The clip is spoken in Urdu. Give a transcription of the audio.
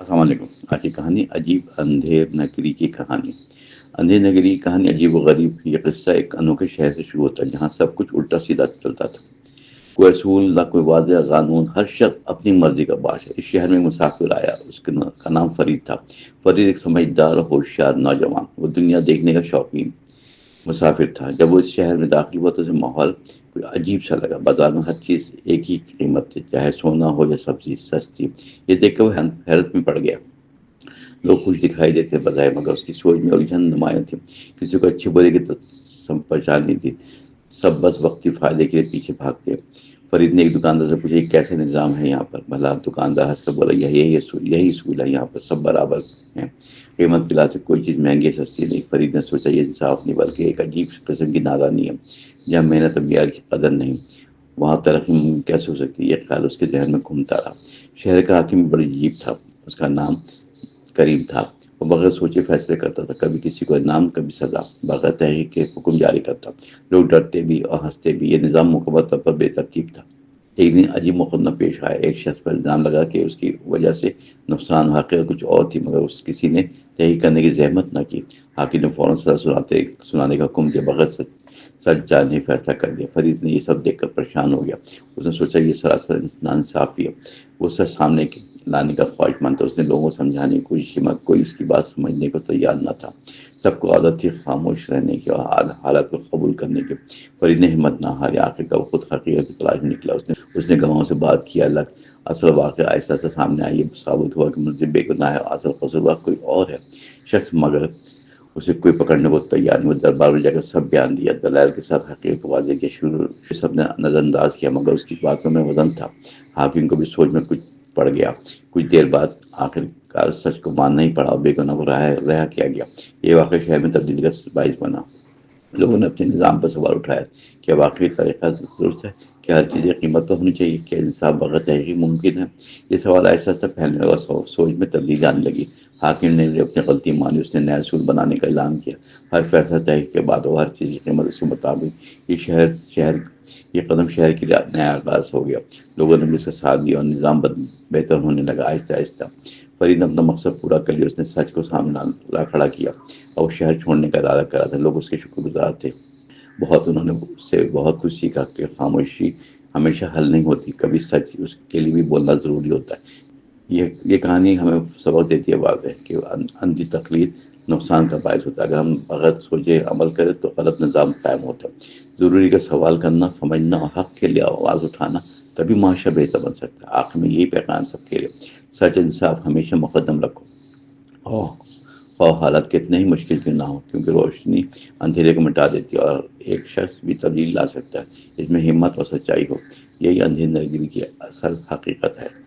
السلام علیکم۔ آج کی کہانی عجیب اندھیر نگری کی کہانی۔ اندھیر نگری کی کہانی عجیب و غریب۔ یہ قصہ ایک انوکھے شہر سے شروع ہوتا ہے جہاں سب کچھ الٹا سیدھا چلتا تھا۔ کوئی اصول نہ کوئی واضح قانون، ہر شخص اپنی مرضی کا باش ہے۔ اس شہر میں مسافر آیا، اس کا نام فرید تھا۔ فرید ایک سمجھدار اور ہوشیار نوجوان، وہ دنیا دیکھنے کا شوقین مسافر تھا۔ جب وہ اس شہر میں داخل ہوا تو اسے ماحول کوئی عجیب سا لگا۔ بازار میں ہر چیز ایک ہی قیمت تھی، چاہے سونا ہو یا سبزی سستی۔ یہ دیکھ کر وہ حیرت میں پڑ گیا۔ لوگ کچھ دکھائی دیتے بظاہر، مگر اس کی سوچ میں الجھن نمایاں تھی۔ کسی کو اچھی برے کی تو پہچان نہیں تھی، سب بس وقتی فائدے کے لیے پیچھے بھاگتے۔ فرید نے ایک دکاندار سے پوچھا، یہ کیسے نظام ہے یہاں پر بھلا؟ دکاندار ہنس کر بولا، یہی اصول ہے، یہاں پر سب برابر ہیں، قیمت کے لحاظ سے کوئی چیز مہنگی سستی نہیں۔ فرید نے سوچا، یہ انصاف نہیں بلکہ ایک عجیب قسم کی نادانی ہے۔ جہاں محنت اور معیار کی قدر نہیں، وہاں ترقی ممکن کیسے ہو سکتی؟ یہ خیال اس کے ذہن میں گھومتا رہا۔ شہر کا حاکم بڑی عجیب تھا، اس کا نام کریم تھا۔ وہ بغیر سوچے فیصلے کرتا تھا، کبھی کسی کو انعام کبھی سزا، بغیر تحقیق کے حکم جاری کرتا۔ لوگ ڈرتے بھی اور ہنستے بھی۔ یہ نظام مکمل طور پر بے ترتیب تھا۔ ایک دن عجیب مقدمہ پیش آیا۔ ایک شخص پر الزام لگا کہ اس کی وجہ سے نقصان، حقیقت کچھ اور تھی، مگر کسی نے تحقیق کرنے کی زحمت نہ کی۔ حاکم نے فوراً سزا سنانے کا حکم دیا، بغیر سچ جاننے فیصلہ کر دیا۔ فرید نے یہ سب دیکھ کر پریشان ہو گیا۔ اس نے سوچا، یہ سراسر ناانصافی ہے۔ وہ سچ سامنے لانے کا خواہش مند تھا۔ اس نے لوگوں کو سمجھانے کی کوشش کی، مگر کوئی اس کی بات سمجھنے کو تیار نہ تھا۔ سب کو عادت تھی خاموش رہنے کی اور حالات کو قبول کرنے کی۔ فرید نے ہمت نہ ہاری، آخر کا وہ خود حقیقت کی تلاش میں نکلا۔ اس نے گواہوں سے بات کیا، اصل واقعہ آہستہ آہستہ سامنے آئی۔ یہ ثابت ہوا کہ ملزم بے گناہ ہے، اصل قصوروار کوئی اور ہے شخص، مگر اسے کوئی پکڑنے کو تیار نہیں۔ وہ دربار میں جا کر سب بیان دیا، دلائل کے ساتھ حقیقت کو واضح کیا۔ شروع سب نے نظر انداز کیا، مگر اس کی باتوں میں وزن تھا۔ حاکم کو بھی سوچ میں کچھ پڑ گیا۔ کچھ دیر بعد آخر کار سچ کو ماننا ہی پڑا اور بے گناہ کو رہا کیا گیا۔ یہ واقعہ شہر میں تبدیلی کا باعث بنا۔ لوگوں نے اپنے نظام پر سوال اٹھایا، کیا واقعی طریقہ درست ہے؟ کیا ہر چیز کی قیمت تو ہونی چاہیے؟ کیا انصاف بغیر تحقیق ممکن ہے؟ یہ سوال ایسا ایسا پھیلنے لگا، سوچ میں تبدیلی آنے لگی۔ حاکم نے اپنی غلطی مانی، اس نے نیا اصول بنانے کا اعلان کیا۔ ہر فیصلہ تحقیق کے بعد ہو، ہر چیز کی قیمت اس کے مطابق۔ یہ قدم شہر کے لیے نیا آغاز ہو گیا۔ لوگوں نے بھی اس کا ساتھ دیا اور نظام بہتر ہونے لگا آہستہ آہستہ۔ فرید نے اپنا مقصد پورا کر لیا، اس نے سچ کو سامنے لا کھڑا کیا اور وہ شہر چھوڑنے کا ارادہ کرا تھا۔ لوگ اس کے شکر گزار تھے بہت، انہوں نے اس سے بہت کچھ سیکھا کہ خاموشی ہمیشہ حل نہیں ہوتی، کبھی سچ اس کے لیے بھی بولنا ضروری ہوتا ہے۔ یہ کہانی ہمیں سبق دیتی ہے واضح کہ اندھی تقلید نقصان کا باعث ہوتا ہے۔ اگر ہم بغیر سوچے عمل کریں تو غلط نظام قائم ہوتا ہے۔ ضروری کا سوال کرنا، سمجھنا اور حق کے لیے آواز اٹھانا، تبھی معاشرہ بہتر بن سکتا ہے۔ آخر میں یہی پیغام سب کے لیے، سچ انصاف ہمیشہ مقدم رکھو، خواہ حالت کتنے ہی مشکل کیوں نہ ہو، کیونکہ روشنی اندھیرے کو مٹا دیتی ہے اور ایک شخص بھی تبدیلی لا سکتا ہے، اس میں ہمت اور سچائی ہو۔ یہی اندھیر نگری کی اصل حقیقت ہے۔